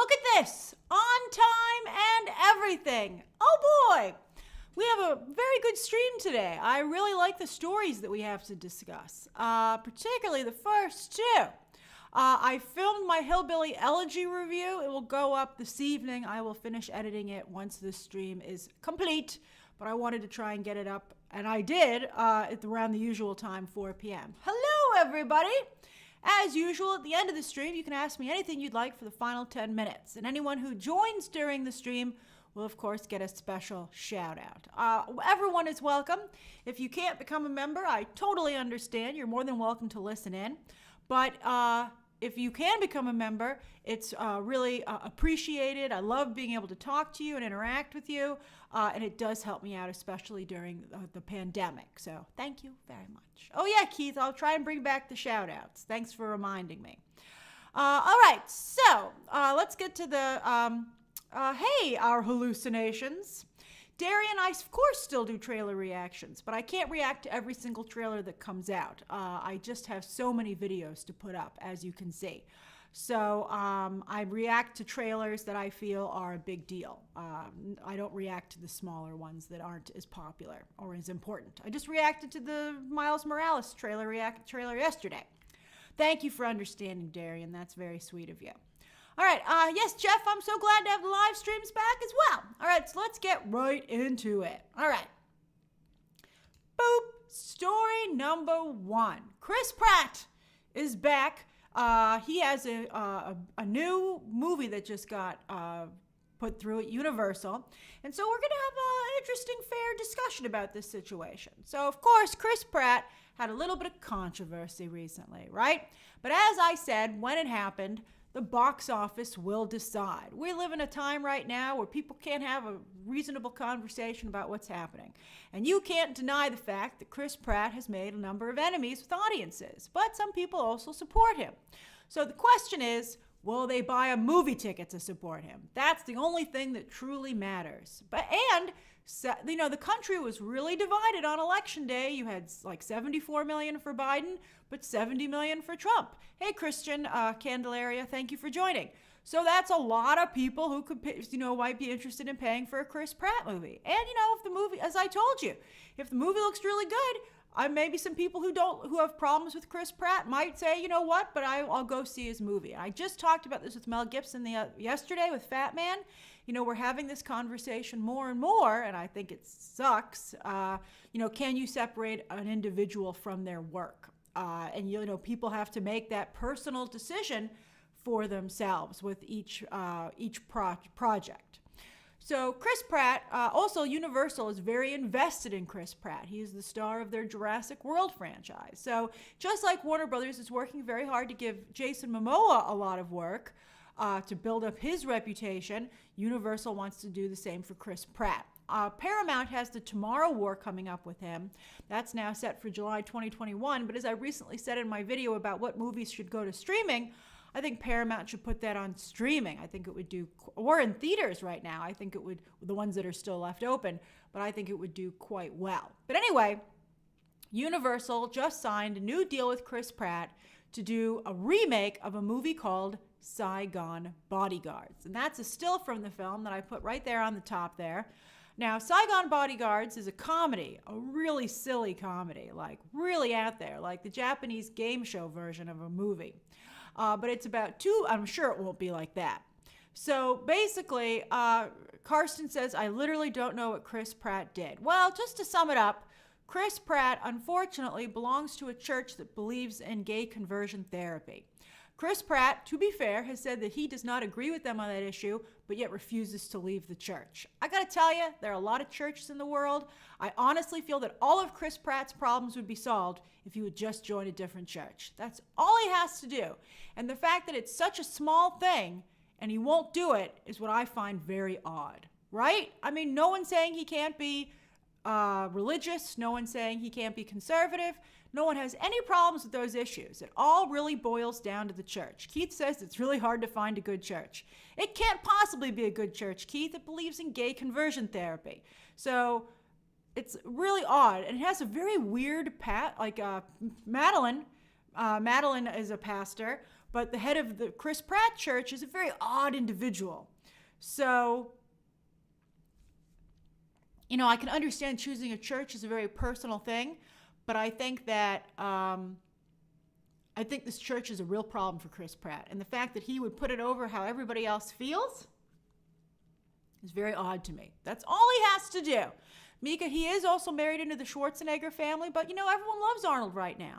look at this. On time and everything. Oh boy. We have a very good stream today. I really like the stories that we have to discuss, particularly the first two. I filmed my Hillbilly Elegy review. It will go up this evening. I will finish editing it once the stream is complete, but I wanted to try and get it up, and I did at around the usual time, 4 p.m. Hello, everybody. As usual, at the end of the stream, you can ask me anything you'd like for the final 10 minutes, and anyone who joins during the stream will, of course, get a special shout out. Everyone is welcome. If you can't become a member, I totally understand. You're more than welcome to listen in. But if you can become a member, it's really appreciated. I love being able to talk to you and interact with you. And it does help me out, especially during the pandemic. So thank you very much. Oh, yeah, Keith, I'll try and bring back the shout outs. Thanks for reminding me. All right, so let's get to the... hey, our hallucinations. Derry and I, of course, still do trailer reactions, but I can't react to every single trailer that comes out. I just have so many videos to put up, as you can see. So I react to trailers that I feel are a big deal. I don't react to the smaller ones that aren't as popular or as important. I just reacted to the Miles Morales trailer yesterday. Thank you for understanding, Derry, and that's very sweet of you. All right, yes, Jeff, I'm so glad to have the live streams back as well. All right, so let's get right into it. All right. Boop. Story number one. Chris Pratt is back. He has a new movie that just got put through at Universal. And so we're going to have an interesting, fair discussion about this situation. So, of course, Chris Pratt had a little bit of controversy recently, right? But as I said, when it happened, the box office will decide. We live in a time right now where people can't have a reasonable conversation about what's happening. And you can't deny the fact that Chris Pratt has made a number of enemies with audiences, but some people also support him. So the question is, will they buy a movie ticket to support him? That's the only thing that truly matters. The country was really divided on election day. You had like 74 million for Biden, but 70 million for Trump. Hey, Christian Candelaria, thank you for joining. So that's a lot of people who could, might be interested in paying for a Chris Pratt movie. And, if the movie, as I told you, if the movie looks really good, maybe some people who have problems with Chris Pratt might say, you know what, but I'll go see his movie. I just talked about this with Mel Gibson yesterday with Fat Man. We're having this conversation more and more, and I think it sucks. Can you separate an individual from their work? And people have to make that personal decision for themselves with each project. So Chris Pratt, also Universal is very invested in Chris Pratt. He is the star of their Jurassic World franchise. So just like Warner Brothers is working very hard to give Jason Momoa a lot of work to build up his reputation, Universal wants to do the same for Chris Pratt. Paramount has the Tomorrow War coming up with him. That's now set for July 2021. But as I recently said in my video about what movies should go to streaming, I think Paramount should put that on streaming. I think it would do, or in theaters right now. I think it would, the ones that are still left open, but I think it would do quite well. But anyway, Universal just signed a new deal with Chris Pratt to do a remake of a movie called Saigon Bodyguards. And that's a still from the film that I put right there on the top there. Now, Saigon Bodyguards is a comedy, a really silly comedy, like really out there, like the Japanese game show version of a movie. But it's about I'm sure it won't be like that. So basically, Karsten says, I literally don't know what Chris Pratt did. Well, just to sum it up, Chris Pratt, unfortunately, belongs to a church that believes in gay conversion therapy. Chris Pratt, to be fair, has said that he does not agree with them on that issue, but yet refuses to leave the church. I gotta tell you, there are a lot of churches in the world. I honestly feel that all of Chris Pratt's problems would be solved if he would just join a different church. That's all he has to do. And the fact that it's such a small thing and he won't do it is what I find very odd, right? I mean, no one's saying he can't be religious. No one's saying he can't be conservative. No one has any problems with those issues. It all really boils down to the church. Keith says it's really hard to find a good church. It can't possibly be a good church, Keith. It believes in gay conversion therapy. So it's really odd. And it has a very weird Madeline Madeline is a pastor, but the head of the Chris Pratt church is a very odd individual. So, I can understand choosing a church is a very personal thing, but I think that I think this church is a real problem for Chris Pratt. And the fact that he would put it over how everybody else feels is very odd to me. That's all he has to do. Mika, he is also married into the Schwarzenegger family, but, everyone loves Arnold right now.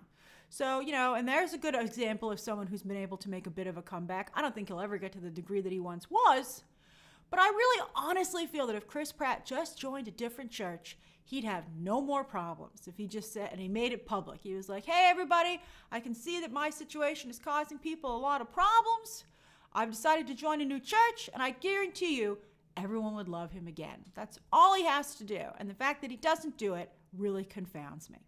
So, and there's a good example of someone who's been able to make a bit of a comeback. I don't think he'll ever get to the degree that he once was, but I really honestly feel that if Chris Pratt just joined a different church, he'd have no more problems if he just said, and he made it public. He was like, hey, everybody, I can see that my situation is causing people a lot of problems. I've decided to join a new church, and I guarantee you, everyone would love him again. That's all he has to do. And the fact that he doesn't do it really confounds me.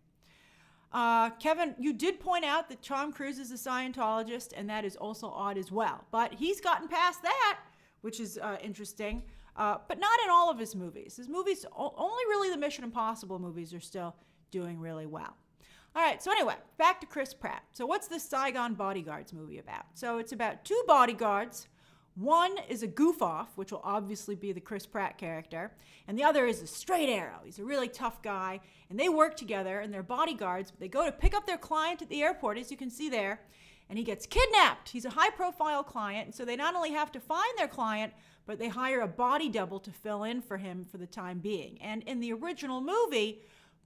Kevin, you did point out that Tom Cruise is a Scientologist, and that is also odd as well. But he's gotten past that, which is interesting. But not in all of his movies. His movies, only really the Mission Impossible movies are still doing really well. All right, so anyway, back to Chris Pratt. So what's this Saigon Bodyguards movie about? So it's about two bodyguards. One is a goof-off, which will obviously be the Chris Pratt character, and the other is a straight arrow. He's a really tough guy, and they work together, and they're bodyguards. They go to pick up their client at the airport, as you can see there, and he gets kidnapped. He's a high-profile client, and so they not only have to find their client, but they hire a body double to fill in for him for the time being. And in the original movie,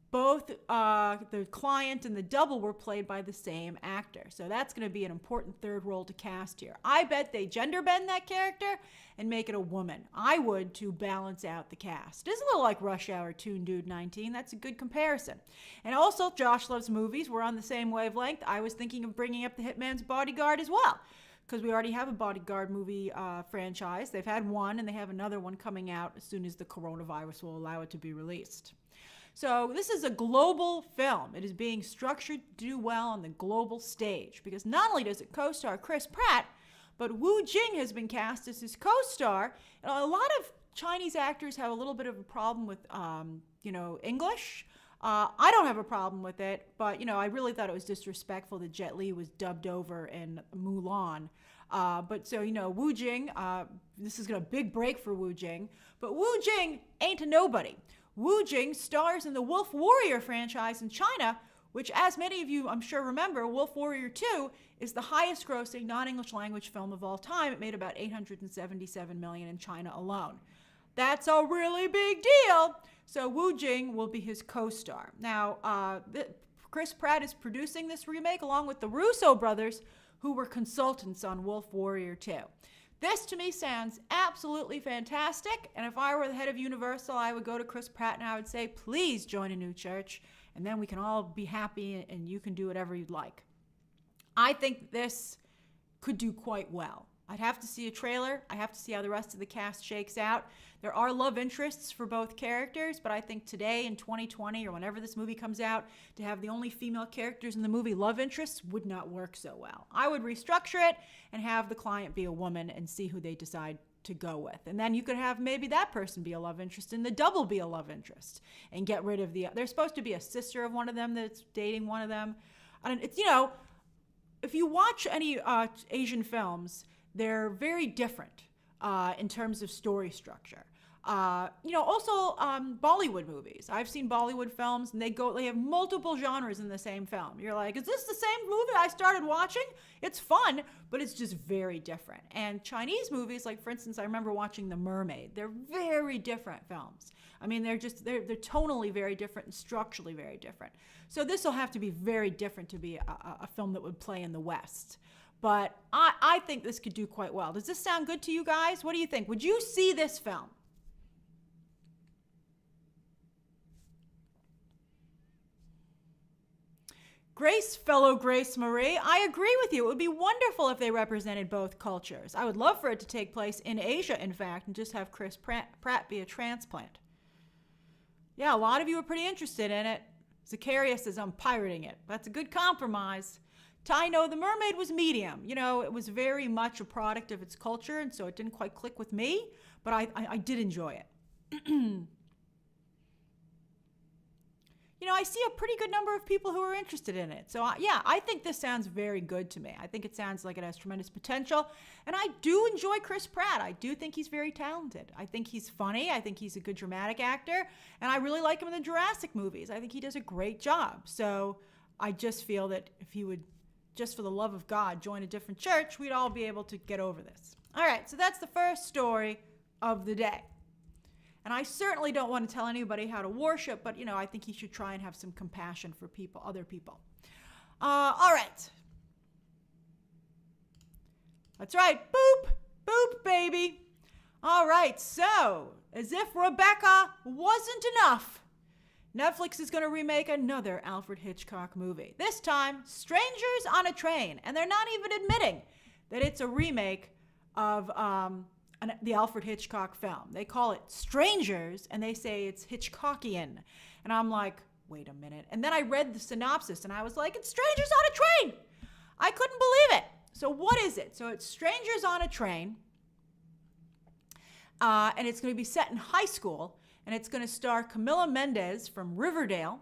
both the client and the double were played by the same actor. So that's going to be an important third role to cast here. I bet they gender bend that character and make it a woman. I would, to balance out the cast. It's a little like Rush Hour Toon Dude 19. That's a good comparison. And also, Josh loves movies. We're on the same wavelength. I was thinking of bringing up The Hitman's Bodyguard as well, because we already have a Bodyguard movie franchise. They've had one, and they have another one coming out as soon as the coronavirus will allow it to be released. So this is a global film. It is being structured to do well on the global stage, because not only does it co-star Chris Pratt, but Wu Jing has been cast as his co-star. And a lot of Chinese actors have a little bit of a problem with, English. I don't have a problem with it, but, I really thought it was disrespectful that Jet Li was dubbed over in Mulan. Wu Jing, this is a big break for Wu Jing, but Wu Jing ain't a nobody. Wu Jing stars in the Wolf Warrior franchise in China, which, as many of you I'm sure remember, Wolf Warrior 2 is the highest grossing non-English language film of all time. It made about $877 million in China alone. That's a really big deal. So Wu Jing will be his co-star. Now, Chris Pratt is producing this remake along with the Russo brothers, who were consultants on Wolf Warrior 2. This, to me, sounds absolutely fantastic, and if I were the head of Universal, I would go to Chris Pratt and I would say, please join a new church, and then we can all be happy and you can do whatever you'd like. I think this could do quite well. I'd have to see a trailer. I have to see how the rest of the cast shakes out. There are love interests for both characters, but I think today in 2020 or whenever this movie comes out, to have the only female characters in the movie love interests would not work so well. I would restructure it and have the client be a woman and see who they decide to go with. And then you could have maybe that person be a love interest and the double be a love interest and get rid of there's supposed to be a sister of one of them that's dating one of them. And it's, if you watch any Asian films, they're very different in terms of story structure. Also Bollywood movies. I've seen Bollywood films, and they have multiple genres in the same film. You're like, is this the same movie I started watching? It's fun, but it's just very different. And Chinese movies, like for instance, I remember watching The Mermaid. They're very different films. I mean, they're tonally very different and structurally very different. So this will have to be very different to be a film that would play in the West. But I think this could do quite well. Does this sound good to you guys? What do you think? Would you see this film? Fellow Grace Marie, I agree with you. It would be wonderful if they represented both cultures. I would love for it to take place in Asia, in fact, and just have Chris Pratt be a transplant. Yeah, a lot of you are pretty interested in it. Zacharias says, I'm pirating it. That's a good compromise. Taino, The Mermaid was medium. It was very much a product of its culture, and so it didn't quite click with me, but I did enjoy it. I see a pretty good number of people who are interested in it. So yeah, I think this sounds very good to me. I think it sounds like it has tremendous potential. And I do enjoy Chris Pratt. I do think he's very talented. I think he's funny. I think he's a good dramatic actor. And I really like him in the Jurassic movies. I think he does a great job. So I just feel that if he would, just for the love of God, join a different church, we'd all be able to get over this. All right, so that's the first story of the day. And I certainly don't want to tell anybody how to worship, but, I think he should try and have some compassion for people, other people. All right. That's right. Boop. Boop, baby. All right. So, as if Rebecca wasn't enough, Netflix is going to remake another Alfred Hitchcock movie. This time, Strangers on a Train. And they're not even admitting that it's a remake of the Alfred Hitchcock film. They call it Strangers, and they say it's Hitchcockian. And I'm like, wait a minute. And then I read the synopsis, and I was like, it's Strangers on a Train. I couldn't believe it. So what is it? So it's Strangers on a Train, and it's going to be set in high school, and it's going to star Camila Mendes from Riverdale.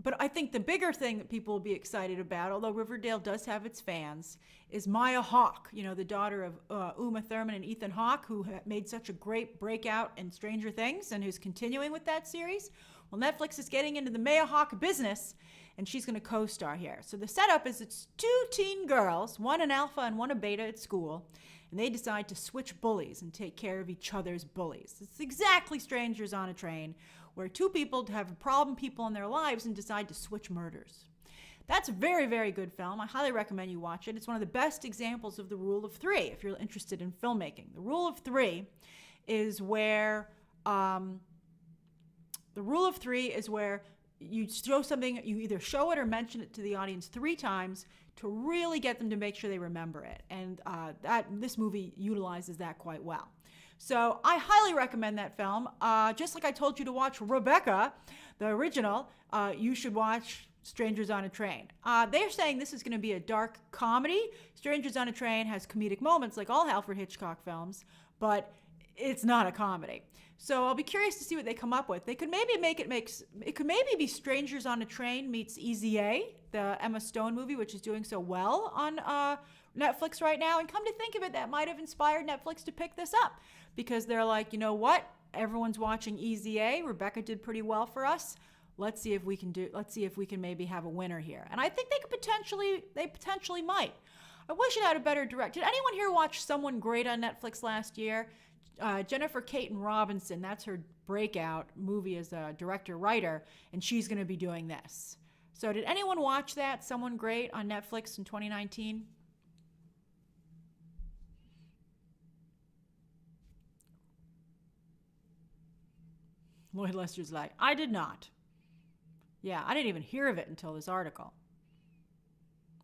But I think the bigger thing that people will be excited about, although Riverdale does have its fans, is Maya Hawke, the daughter of Uma Thurman and Ethan Hawke, who made such a great breakout in Stranger Things and who's continuing with that series. Well, Netflix is getting into the Maya Hawke business, and she's going to co-star here. So the setup is it's two teen girls, one an alpha and one a beta at school, and they decide to switch bullies and take care of each other's bullies. It's exactly Strangers on a Train, where two people have problem people in their lives and decide to switch murders. That's a very, very good film. I highly recommend you watch it. It's one of the best examples of the rule of three if you're interested in filmmaking. The rule of three is where you show something, you either show it or mention it to the audience 3 times to really get them to make sure they remember it. And this movie utilizes that quite well. So I highly recommend that film. Just like I told you to watch Rebecca, the original, you should watch Strangers on a Train. They're saying this is going to be a dark comedy. Strangers on a Train has comedic moments like all Alfred Hitchcock films, but it's not a comedy. So I'll be curious to see what they come up with. They could maybe it could maybe be Strangers on a Train meets Easy A, the Emma Stone movie, which is doing so well on Netflix right now. And come to think of it, that might have inspired Netflix to pick this up, because they're like, you know what? Everyone's watching Easy A. Rebecca did pretty well for us. Let's see if we can maybe have a winner here. And I think they potentially might. I wish it had a better director. Did anyone here watch Someone Great on Netflix last year? Jennifer Caton Robinson, that's her breakout movie as a director-writer, and she's going to be doing this. So did anyone watch that, Someone Great, on Netflix in 2019? Lloyd Lester's like, I did not. Yeah, I didn't even hear of it until this article.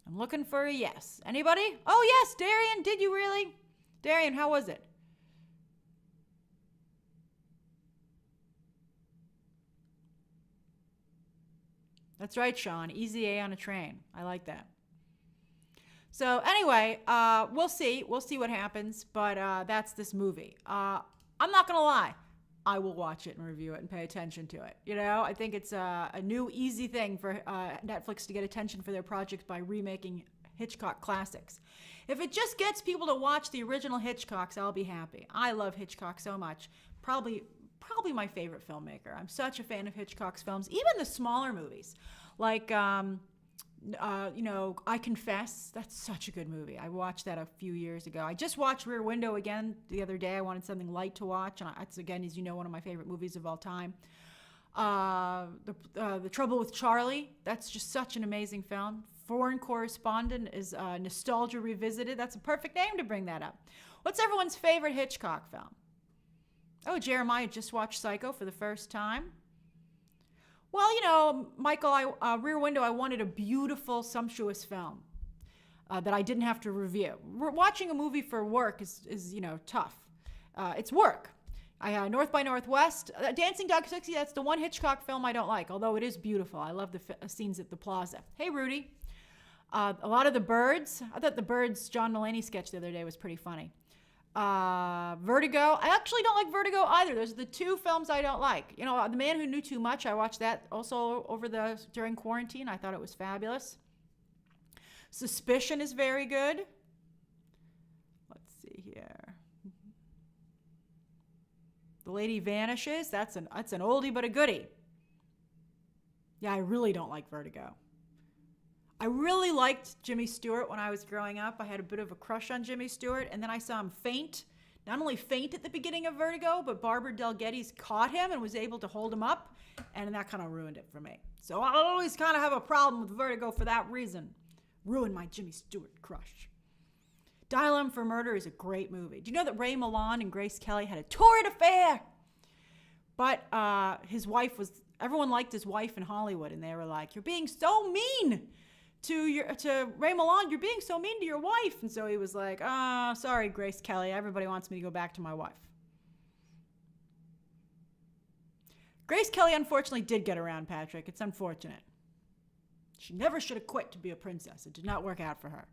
I'm looking for a yes. Anybody? Oh, yes, Darian, did you really? Darian, how was it? That's right, Sean. Easy A on a Train. I like that. So anyway, we'll see. We'll see what happens, but that's this movie. I'm not going to lie. I will watch it and review it and pay attention to it. I think it's a new, easy thing for Netflix to get attention for their projects by remaking Hitchcock classics. If it just gets people to watch the original Hitchcocks, I'll be happy. I love Hitchcock so much. Probably my favorite filmmaker. I'm such a fan of Hitchcock's films, even the smaller movies. Like, I Confess. That's such a good movie. I watched that a few years ago. I just watched Rear Window again the other day. I wanted something light to watch, and it's, again, as you know, one of my favorite movies of all time. The Trouble with Charlie. That's just such an amazing film. Foreign Correspondent is Nostalgia Revisited. That's a perfect name to bring that up. What's everyone's favorite Hitchcock film? Oh, Jeremiah just watched Psycho for the first time. Well, Michael, Rear Window, I wanted a beautiful, sumptuous film that I didn't have to review. Watching a movie for work is tough. It's work. North by Northwest, Dancing Dog 60, that's the one Hitchcock film I don't like, although it is beautiful. I love the scenes at the plaza. Hey, Rudy. A lot of The Birds. I thought The Birds John Mulaney sketch the other day was pretty funny. Vertigo. I actually don't like Vertigo either. Those are the two films I don't like. You know, The Man Who Knew Too Much. I watched that also during quarantine. I thought it was fabulous. Suspicion is very good. Let's see here. The Lady Vanishes. That's an oldie but a goodie. Yeah, I really don't like Vertigo. I really liked Jimmy Stewart when I was growing up. I had a bit of a crush on Jimmy Stewart, and then I saw him faint. Not only faint at the beginning of Vertigo, but Barbara Del Geddes caught him and was able to hold him up, and that kind of ruined it for me. So I'll always kind of have a problem with Vertigo for that reason. Ruined my Jimmy Stewart crush. Dial M for Murder is a great movie. Do you know that Ray Milland and Grace Kelly had a torrid affair? But everyone liked his wife in Hollywood, and they were like, "You're being so mean to Ray Milland. You're being so mean to your wife." And so he was like, sorry, Grace Kelly. Everybody wants me to go back to my wife. Grace Kelly unfortunately did get around, Patrick. It's unfortunate. She never should have quit to be a princess. It did not work out for her.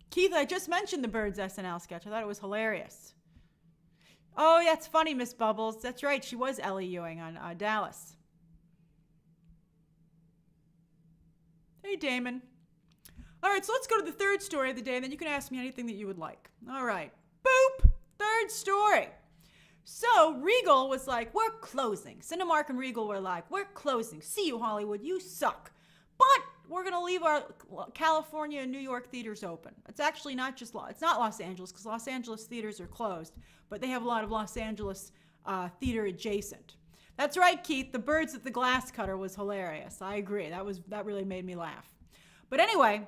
Keith, I just mentioned the Birds SNL sketch. I thought it was hilarious. Oh, yeah, it's funny, Miss Bubbles. That's right. She was Ellie Ewing on Dallas. Hey, Damon. All right, so let's go to the third story of the day, and then you can ask me anything that you would like. All right. Boop. Third story. So Regal was like, we're closing. Cinemark and Regal were like, we're closing. See you, Hollywood. You suck. But we're going to leave our California and New York theaters open. It's actually it's not Los Angeles, because Los Angeles theaters are closed, but they have a lot of Los Angeles theater adjacent. That's right, Keith. The Birds at the Glass Cutter was hilarious. I agree. That really made me laugh. But anyway,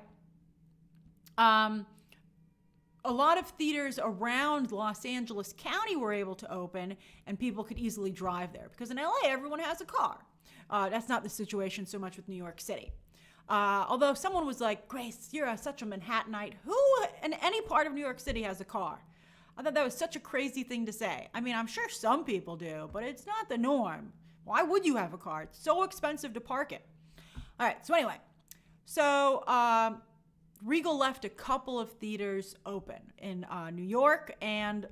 a lot of theaters around Los Angeles County were able to open, and people could easily drive there. Because in LA, everyone has a car. That's not the situation so much with New York City. Although someone was like, Grace, you're such a Manhattanite. Who in any part of New York City has a car? I thought that was such a crazy thing to say. I mean, I'm sure some people do, but it's not the norm. Why would you have a car? It's so expensive to park it. All right, so anyway. So Regal left a couple of theaters open in New York and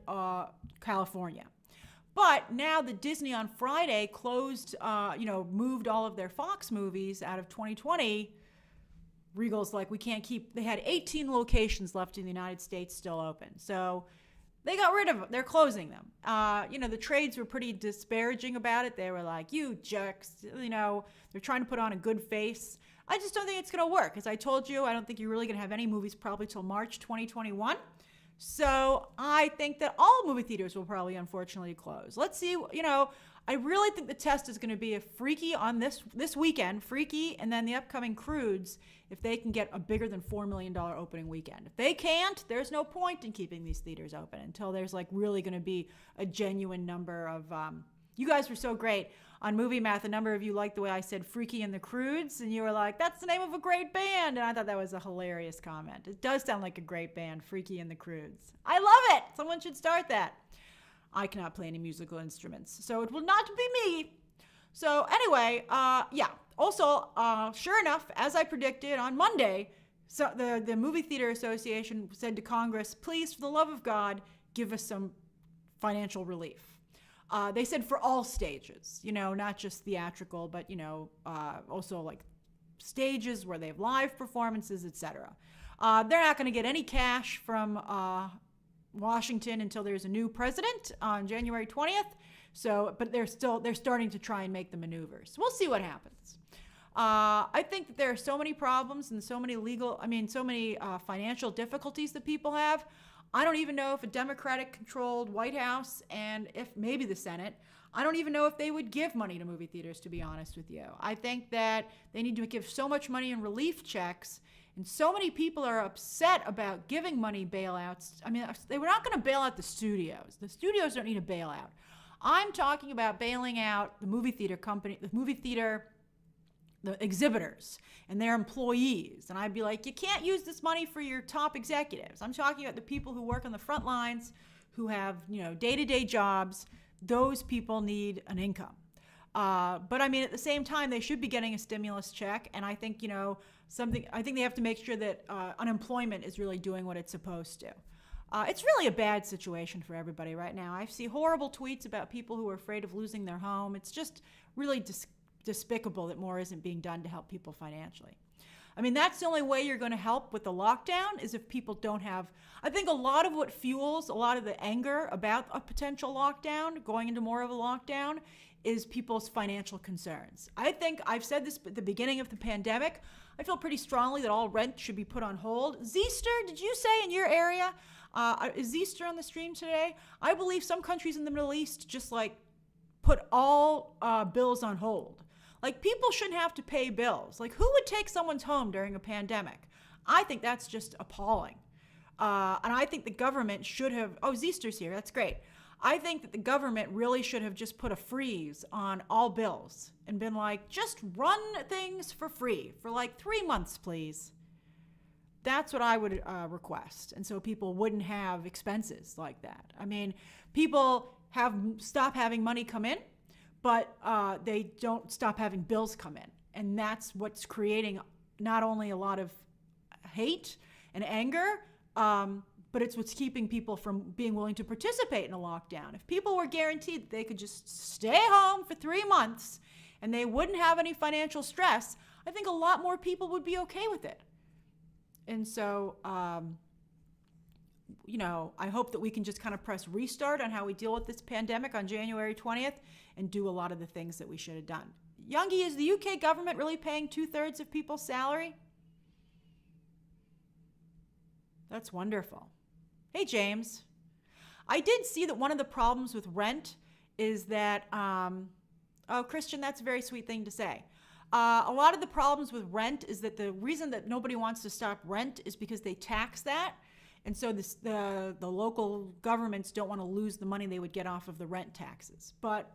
California. But now the Disney on Friday closed, moved all of their Fox movies out of 2020. Regal's like, we can't keep, they had 18 locations left in the United States still open. So they got rid of them. They're closing them. The trades were pretty disparaging about it. They were like, you jerks, they're trying to put on a good face. I just don't think it's going to work. As I told you, I don't think you're really going to have any movies probably till March 2021. So I think that all movie theaters will probably unfortunately close. Let's see, I really think the test is going to be if Freaky on this weekend, Freaky and then the upcoming Croods, if they can get a bigger than $4 million opening weekend. If they can't, there's no point in keeping these theaters open until there's like really going to be a genuine number of, you guys were so great on Movie Math. A number of you liked the way I said Freaky and the Croods, and you were like, that's the name of a great band. And I thought that was a hilarious comment. It does sound like a great band, Freaky and the Croods. I love it. Someone should start that. I cannot play any musical instruments, so it will not be me. So anyway, Also, sure enough, as I predicted on Monday, so the Movie Theater Association said to Congress, please, for the love of God, give us some financial relief. They said for all stages, not just theatrical, but, also like stages where they have live performances, etc. They're not going to get any cash from Washington until there's a new president on January 20th. So, but they're starting to try and make the maneuvers. We'll see what happens. I think that there are so many problems and so many financial difficulties that people have. I don't even know if a Democratic-controlled White House and if maybe the Senate, I don't even know if they would give money to movie theaters, to be honest with you. I think that they need to give so much money in relief checks, and so many people are upset about giving money bailouts. I mean, they were not going to bail out the studios. The studios don't need a bailout. I'm talking about bailing out the movie theater company, the exhibitors and their employees. And I'd be like, you can't use this money for your top executives. I'm talking about the people who work on the front lines, who have, day-to-day jobs. Those people need an income. But I mean, at the same time, they should be getting a stimulus check. And I think, I think they have to make sure that unemployment is really doing what it's supposed to. It's really a bad situation for everybody right now. I see horrible tweets about people who are afraid of losing their home. It's just really despicable that more isn't being done to help people financially. I mean, that's the only way you're going to help with the lockdown is if people don't have... I think a lot of what fuels a lot of the anger about a potential lockdown, going into more of a lockdown, is people's financial concerns. I think I've said this at the beginning of the pandemic. I feel pretty strongly that all rent should be put on hold. Zeester, did you say in your area, is Zeester on the stream today? I believe some countries in the Middle East just like put all bills on hold. Like, people shouldn't have to pay bills. Like, who would take someone's home during a pandemic? I think that's just appalling. And I think the government should have... Oh, Zeester's here. That's great. I think that the government really should have just put a freeze on all bills and been like, just run things for free for like 3 months, please. That's what I would request. And so people wouldn't have expenses like that. I mean, people stop having money come in, but they don't stop having bills come in. And that's what's creating not only a lot of hate and anger, but it's what's keeping people from being willing to participate in a lockdown. If people were guaranteed that they could just stay home for 3 months and they wouldn't have any financial stress, I think a lot more people would be okay with it. And so, you know, I hope that we can just kind of press restart on how we deal with this pandemic on January 20th and do a lot of the things that we should have done. Youngie, is the UK government really paying 2/3 of people's salary? That's wonderful. Hey, James. I did see that one of the problems with rent is that, oh, Christian, that's a very sweet thing to say. A lot of the problems with rent is that the reason that nobody wants to stop rent is because they tax that. And so the local governments don't want to lose the money they would get off of the rent taxes. But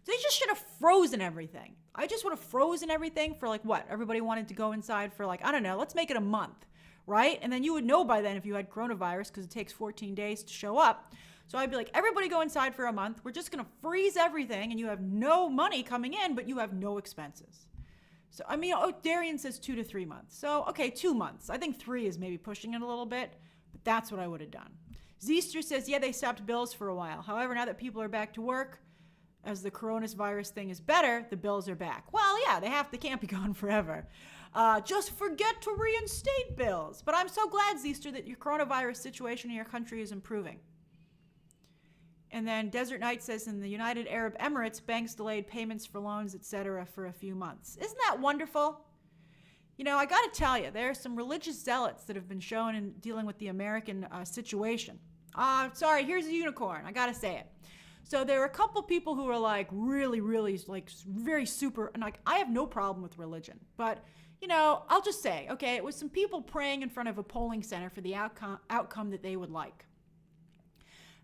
they just should have frozen everything. I just would have frozen everything for like what? Everybody wanted to go inside for like, I don't know, let's make it a month, right? And then you would know by then if you had coronavirus because it takes 14 days to show up. So I'd be like, everybody go inside for a month. We're just going to freeze everything and you have no money coming in, but you have no expenses. So, I mean, Darian says 2 to 3 months. So, okay, 2 months. I think 3 is maybe pushing it a little bit, but that's what I would have done. Zeester says, yeah, they stopped bills for a while. However, now that people are back to work, as the coronavirus thing is better, the bills are back. Well, yeah, they can't be gone forever. Just forget to reinstate bills. But I'm so glad, Zeester, that your coronavirus situation in your country is improving. And then Desert Knight says, in the United Arab Emirates, banks delayed payments for loans, etc. for a few months. Isn't that wonderful? You know, I got to tell you, there are some religious zealots that have been shown in dealing with the American situation. Sorry, here's a unicorn. I got to say it. So there are a couple people who are like really, really like very super, and like I have no problem with religion, but you know, I'll just say, okay, it was some people praying in front of a polling center for the outcome that they would like.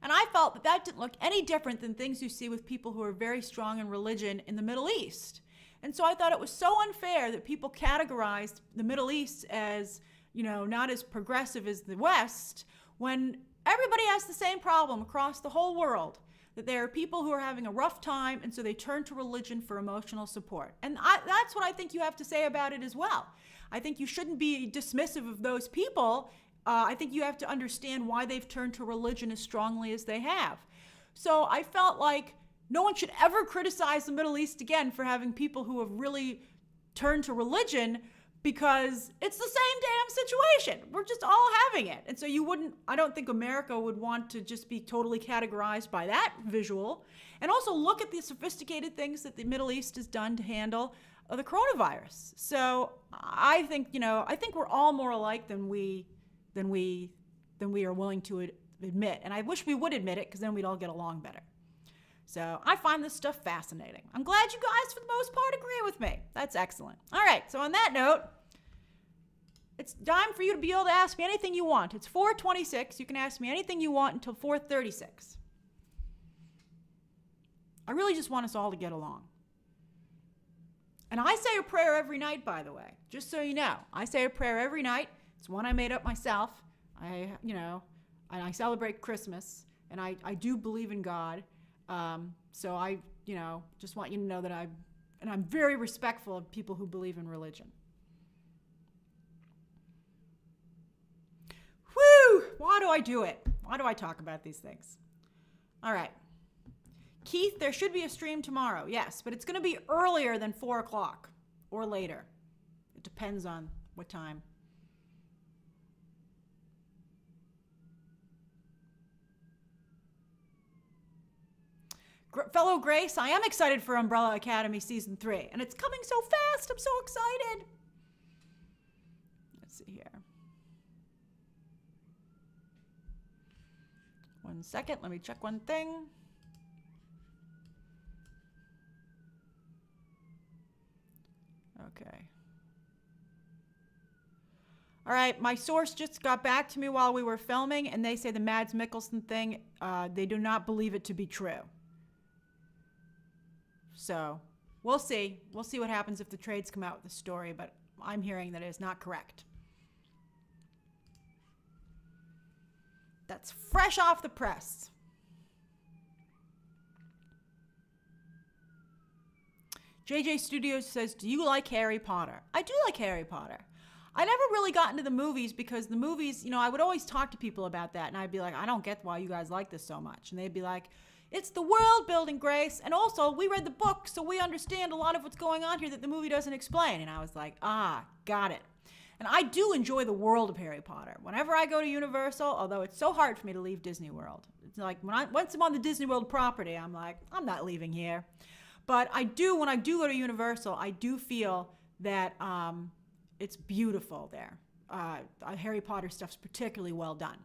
And I felt that that didn't look any different than things you see with people who are very strong in religion in the Middle East. And so I thought it was so unfair that people categorized the Middle East as, you know, not as progressive as the West, when everybody has the same problem across the whole world, that there are people who are having a rough time, and so they turn to religion for emotional support. And that's what I think you have to say about it as well. I think you shouldn't be dismissive of those people. I think you have to understand why they've turned to religion as strongly as they have. So I felt like no one should ever criticize the Middle East again for having people who have really turned to religion, because it's the same damn situation. We're just all having it. And so I don't think America would want to just be totally categorized by that visual. And also look at the sophisticated things that the Middle East has done to handle the coronavirus. So I think, you know, I think we're all more alike than we are willing to admit. And I wish we would admit it, because then we'd all get along better. So I find this stuff fascinating. I'm glad you guys, for the most part, agree with me. That's excellent. All right, so on that note, it's time for you to be able to ask me anything you want. It's 4:26. You can ask me anything you want until 4:36. I really just want us all to get along. And I say a prayer every night, by the way, just so you know. I say a prayer every night. It's one I made up myself. I celebrate Christmas, and I do believe in God. So I, just want you to know that I'm very respectful of people who believe in religion. Whew! Why do I do it? Why do I talk about these things? All right. Keith, there should be a stream tomorrow. Yes, but it's going to be earlier than 4 o'clock or later. It depends on what time. Fellow Grace, I am excited for Umbrella Academy Season 3. And it's coming so fast. I'm so excited. Let's see here. 1 second. Let me check one thing. Okay. All right, my source just got back to me while we were filming, and they say the Mads Mikkelsen thing, they do not believe it to be true. So, we'll see. We'll see what happens if the trades come out with the story, but I'm hearing that it is not correct. That's fresh off the press. JJ Studios says, do you like Harry Potter? I do like Harry Potter. I never really got into the movies because the movies, you know, I would always talk to people about that, and I'd be like, I don't get why you guys like this so much. And they'd be like, it's the world building, Grace, and also we read the book, so we understand a lot of what's going on here that the movie doesn't explain. And I was like, got it. And I do enjoy the world of Harry Potter. Whenever I go to Universal, although it's so hard for me to leave Disney World. It's like once I'm on the Disney World property, I'm like, I'm not leaving here. But I do, when I do go to Universal, I do feel that it's beautiful there. Harry Potter stuff's particularly well done.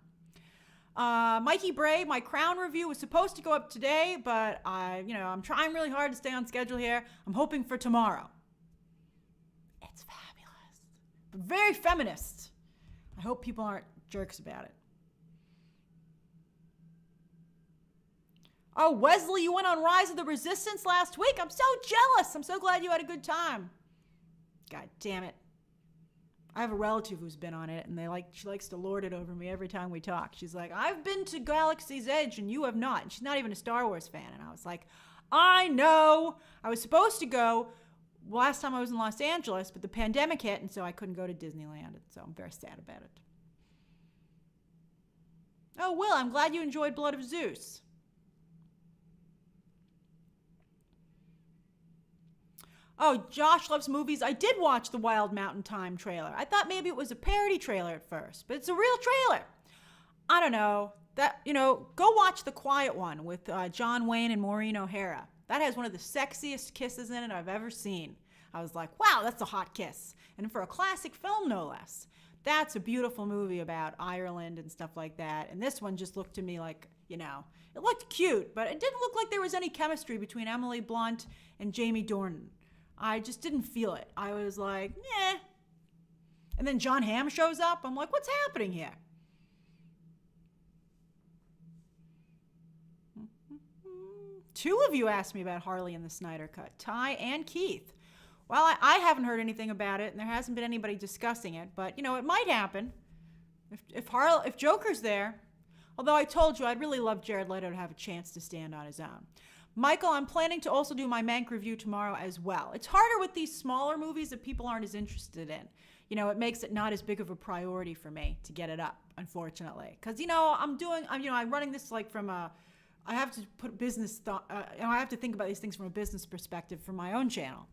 Mikey Bray, my Crown review was supposed to go up today, but I'm trying really hard to stay on schedule here. I'm hoping for tomorrow. It's fabulous, but very feminist. I hope people aren't jerks about it. Oh, Wesley, you went on Rise of the Resistance last week. I'm so jealous. I'm so glad you had a good time. God damn it. I have a relative who's been on it, and she likes to lord it over me every time we talk. She's like, I've been to Galaxy's Edge, and you have not. And she's not even a Star Wars fan. And I was like, I know. I was supposed to go last time I was in Los Angeles, but the pandemic hit, and so I couldn't go to Disneyland. And so I'm very sad about it. Oh, Will, I'm glad you enjoyed Blood of Zeus. Oh, Josh loves movies. I did watch the Wild Mountain Time trailer. I thought maybe it was a parody trailer at first, but it's a real trailer. I don't know. Go watch The Quiet One with John Wayne and Maureen O'Hara. That has one of the sexiest kisses in it I've ever seen. I was like, wow, that's a hot kiss. And for a classic film, no less. That's a beautiful movie about Ireland and stuff like that. And this one just looked to me like, it looked cute, but it didn't look like there was any chemistry between Emily Blunt and Jamie Dornan. I just didn't feel it. I was like, eh. And then John Hamm shows up. I'm like, what's happening here? Two of you asked me about Harley and the Snyder Cut, Ty and Keith. Well, I haven't heard anything about it, and there hasn't been anybody discussing it. But, it might happen. If Joker's there. Although I told you I'd really love Jared Leto to have a chance to stand on his own. Michael, I'm planning to also do my Mank review tomorrow as well. It's harder with these smaller movies that people aren't as interested in. It makes it not as big of a priority for me to get it up, unfortunately. Because, I'm running this from I have to put business thought, I have to think about these things from a business perspective for my own channel.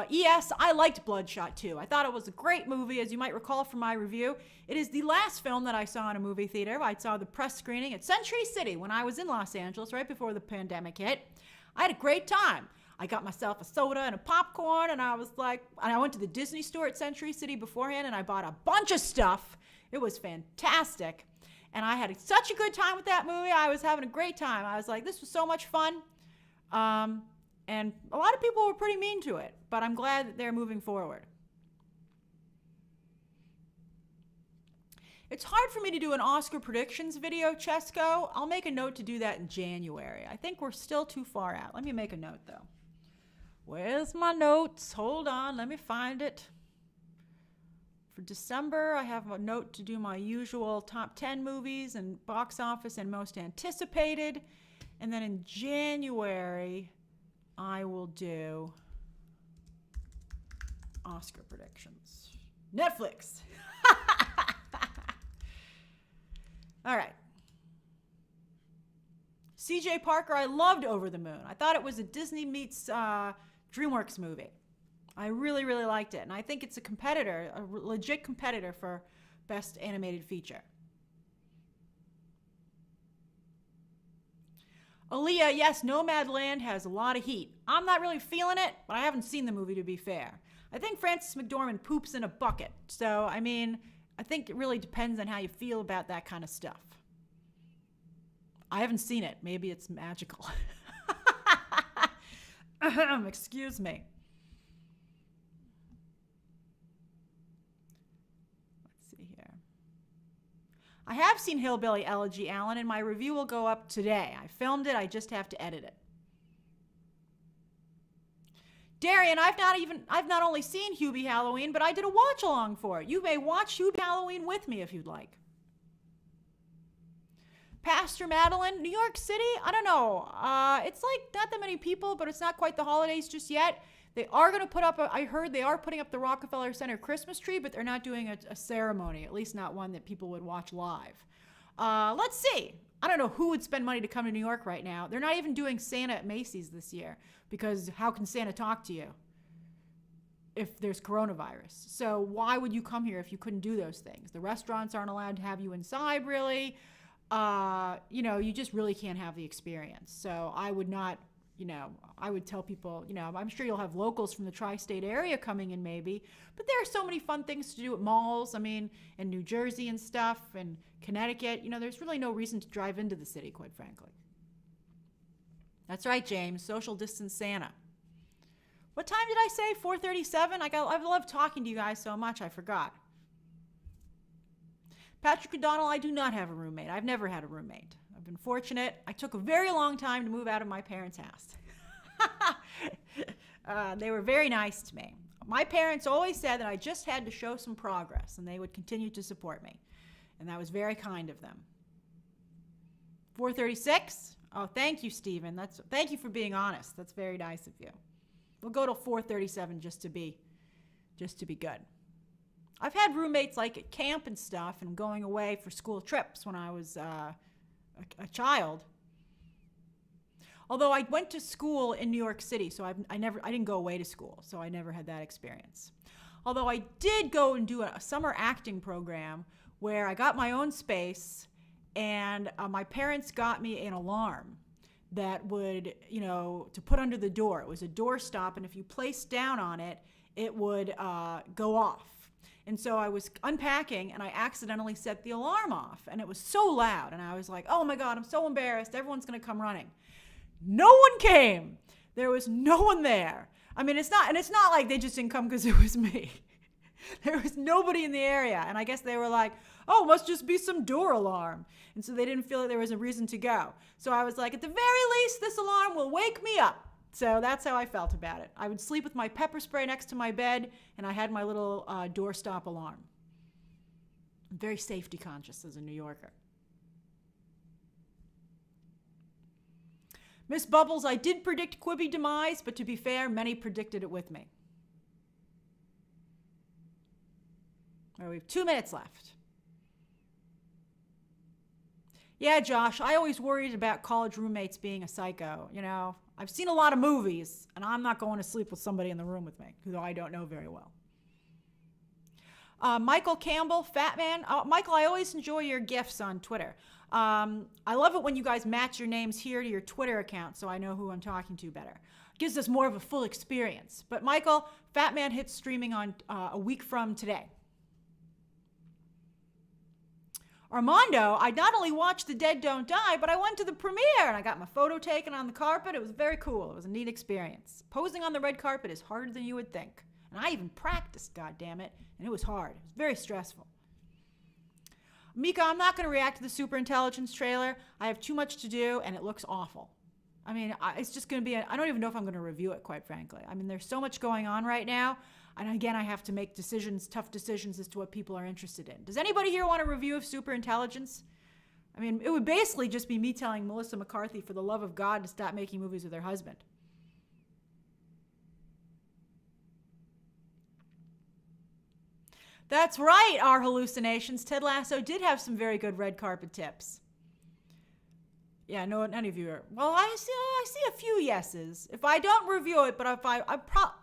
Yes, I liked Bloodshot too. I thought it was a great movie, as you might recall from my review. It is the last film that I saw in a movie theater. I saw the press screening at Century City when I was in Los Angeles right before the pandemic hit. I had a great time. I got myself a soda and a popcorn, and I went to the Disney store at Century City beforehand, and I bought a bunch of stuff. It was fantastic. And I had such a good time with that movie. I was having a great time. I was like, this was so much fun. And a lot of people were pretty mean to it, but I'm glad that they're moving forward. It's hard for me to do an Oscar predictions video, Chesco. I'll make a note to do that in January. I think we're still too far out. Let me make a note, though. Where's my notes? Hold on, let me find it. For December, I have a note to do my usual top 10 movies and box office and most anticipated. And then in January, I will do Oscar predictions. Netflix. C.J. Parker, I loved Over the Moon. I thought it was a Disney meets DreamWorks movie. I really, really liked it. And I think it's a competitor, a legit competitor for Best Animated Feature. Aaliyah, yes, Nomadland has a lot of heat. I'm not really feeling it, but I haven't seen the movie, to be fair. I think Frances McDormand poops in a bucket. So, I mean, I think it really depends on how you feel about that kind of stuff. I haven't seen it. Maybe it's magical. Excuse me. Let's see here. I have seen Hillbilly Elegy, Alan, and my review will go up today. I filmed it. I just have to edit it. Darian, I've not only seen Hubie Halloween, but I did a watch along for it. You may watch Hubie Halloween with me if you'd like. Pastor Madeline, New York City, I don't know. It's like not that many people, but it's not quite the holidays just yet. They are going to put up, I heard they are putting up the Rockefeller Center Christmas tree, but they're not doing a ceremony, at least not one that people would watch live. Let's see. I don't know who would spend money to come to New York right now. They're not even doing Santa at Macy's this year because how can Santa talk to you if there's coronavirus? So why would you come here if you couldn't do those things? The restaurants aren't allowed to have you inside, really. You just really can't have the experience. So I would not, I would tell people, I'm sure you'll have locals from the tri-state area coming in maybe, but there are so many fun things to do at malls. I mean, in New Jersey and stuff, and Connecticut, there's really no reason to drive into the city, quite frankly. That's right, James, social distance Santa. What time did I say? 4:37? I love talking to you guys so much, I forgot. Patrick O'Donnell, I do not have a roommate. I've never had a roommate. I've been fortunate. I took a very long time to move out of my parents' house. They were very nice to me. My parents always said that I just had to show some progress, and they would continue to support me. And that was very kind of them. 4:36? Oh, thank you, Stephen. Thank you for being honest. That's very nice of you. We'll go till 4:37 just to be good. I've had roommates like at camp and stuff and going away for school trips when I was a child. Although I went to school in New York City, so I didn't go away to school, so I never had that experience. Although I did go and do a summer acting program where I got my own space, and my parents got me an alarm that would, to put under the door. It was a door stop, and if you placed down on it, it would go off. And so I was unpacking, and I accidentally set the alarm off, and it was so loud, and I was like, oh my God, I'm so embarrassed. Everyone's going to come running. No one came. There was no one there. I mean, it's not like they just didn't come because it was me. There was nobody in the area, and I guess they were like, oh, must just be some door alarm. And so they didn't feel like there was a reason to go. So I was like, at the very least, this alarm will wake me up. So that's how I felt about it. I would sleep with my pepper spray next to my bed, and I had my little doorstop alarm. I'm very safety conscious as a New Yorker. Miss Bubbles, I did predict Quibi demise, but to be fair, many predicted it with me. All right, we have 2 minutes left. Yeah, Josh, I always worried about college roommates being a psycho. I've seen a lot of movies, and I'm not going to sleep with somebody in the room with me who I don't know very well. Michael Campbell, Fat Man. Michael, I always enjoy your gifts on Twitter. I love it when you guys match your names here to your Twitter account so I know who I'm talking to better. Gives us more of a full experience. But Michael, Fat Man hits streaming on a week from today. Armando, I not only watched The Dead Don't Die, but I went to the premiere and I got my photo taken on the carpet. It was very cool. It was a neat experience. Posing on the red carpet is harder than you would think. And I even practiced, goddammit, and it was hard. It was very stressful. Mika, I'm not going to react to the Superintelligence trailer. I have too much to do, and it looks awful. I mean, it's just going to be, I don't even know if I'm going to review it, quite frankly. I mean, there's so much going on right now. And again, I have to make tough decisions as to what people are interested in. Does anybody here want a review of Superintelligence? I mean, it would basically just be me telling Melissa McCarthy, for the love of God, to stop making movies with her husband. That's right, our hallucinations. Ted Lasso did have some very good red carpet tips. Yeah, no, none of you are. Well, I see a few yeses. If I don't review it, but if I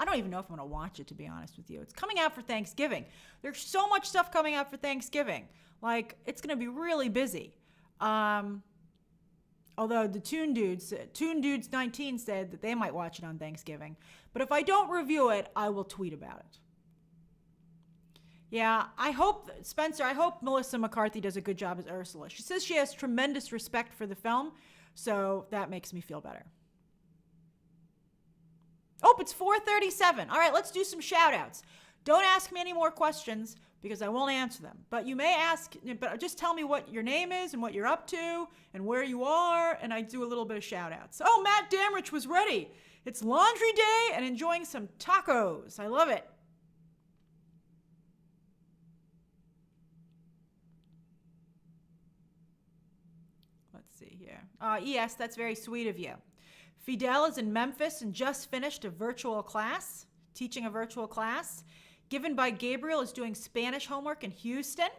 don't even know if I'm going to watch it, to be honest with you. It's coming out for Thanksgiving. There's so much stuff coming out for Thanksgiving. Like, it's going to be really busy. Although the Toon Dudes 19 said that they might watch it on Thanksgiving. But if I don't review it, I will tweet about it. Yeah, I hope Melissa McCarthy does a good job as Ursula. She says she has tremendous respect for the film, so that makes me feel better. Oh, it's 4:37. All right, let's do some shout-outs. Don't ask me any more questions because I won't answer them. But you may ask, but just tell me what your name is and what you're up to and where you are, and I do a little bit of shout-outs. Oh, Matt Damrich was ready. It's laundry day and enjoying some tacos. I love it. See here. Yes, that's very sweet of you. Fidel is in Memphis and just finished a virtual class, teaching a virtual class. Given by Gabriel is doing Spanish homework in Houston.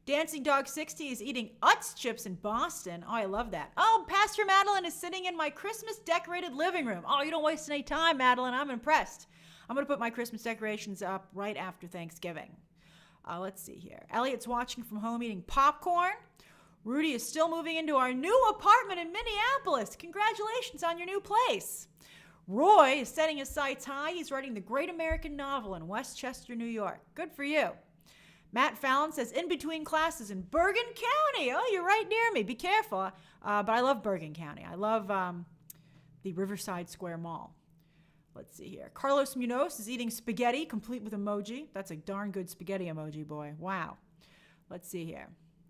Dancing Dog 60 is eating Utz chips in Boston. Oh, I love that. Oh, Pastor Madeline is sitting in my Christmas decorated living room. Oh, you don't waste any time, Madeline. I'm impressed. I'm going to put my Christmas decorations up right after Thanksgiving. Let's see here. Elliot's watching from home eating popcorn. Rudy is still moving into our new apartment in Minneapolis. Congratulations on your new place. Roy is setting his sights high. He's writing the great American novel in Westchester, New York. Good for you. Matt Fallon says, in between classes in Bergen County. Oh, you're right near me. Be careful. But I love Bergen County. I love the Riverside Square Mall. Let's see here. Carlos Munoz is eating spaghetti, complete with emoji. That's a darn good spaghetti emoji, boy. Wow. Let's see here.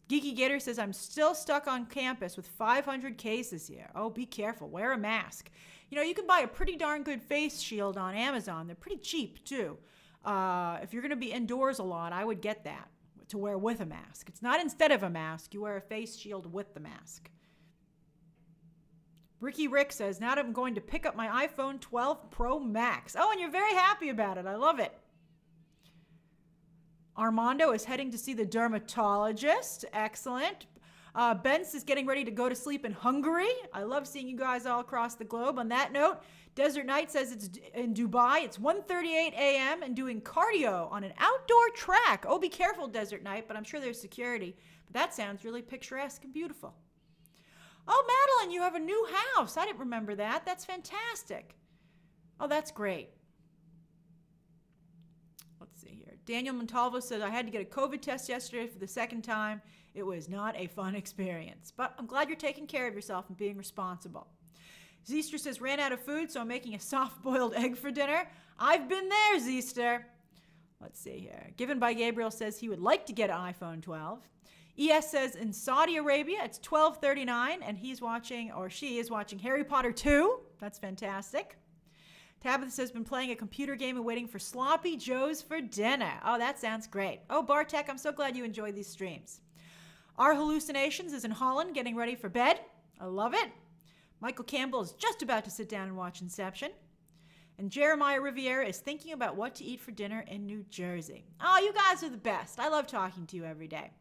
Geeky Gator says, I'm still stuck on campus with 500 cases here. Oh, be careful. Wear a mask. You know, you can buy a pretty darn good face shield on Amazon. They're pretty cheap, too. If you're going to be indoors a lot, I would get that to wear with a mask. It's not instead of a mask. You wear a face shield with the mask. Ricky Rick says, now that I'm going to pick up my iPhone 12 Pro Max. Oh, and you're very happy about it. I love it. Armando is heading to see the dermatologist. Excellent. Benz is getting ready to go to sleep in Hungary. I love seeing you guys all across the globe. On that note, Desert Night says it's in Dubai. It's 1:38 a.m. and doing cardio on an outdoor track. Oh, be careful, Desert Night, but I'm sure there's security. But that sounds really picturesque and beautiful. Oh, Madeline, you have a new house. I didn't remember that. That's fantastic. Oh, that's great. Let's see here. Daniel Montalvo says, I had to get a COVID test yesterday for the second time. It was not a fun experience, but I'm glad you're taking care of yourself and being responsible. Zeester says, ran out of food, so I'm making a soft-boiled egg for dinner. I've been there, Zeester. Let's see here. Given by Gabriel says he would like to get an iPhone 12. ES says in Saudi Arabia, it's 12:39, and he's watching, or she is watching Harry Potter 2. That's fantastic. Tabitha says, been playing a computer game and waiting for Sloppy Joe's for dinner. Oh, that sounds great. Oh, Bartek, I'm so glad you enjoy these streams. Our Hallucinations is in Holland getting ready for bed. I love it. Michael Campbell is just about to sit down and watch Inception. And Jeremiah Riviera is thinking about what to eat for dinner in New Jersey. Oh, you guys are the best. I love talking to you every day.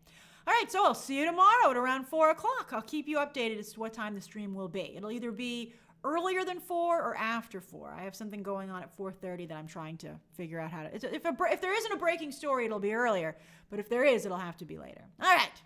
All right, so I'll see you tomorrow at around 4 o'clock. I'll keep you updated as to what time the stream will be. It'll either be earlier than 4 or after 4. I have something going on at 4:30 that I'm trying to figure out how to... If there isn't a breaking story, it'll be earlier. But if there is, it'll have to be later. All right.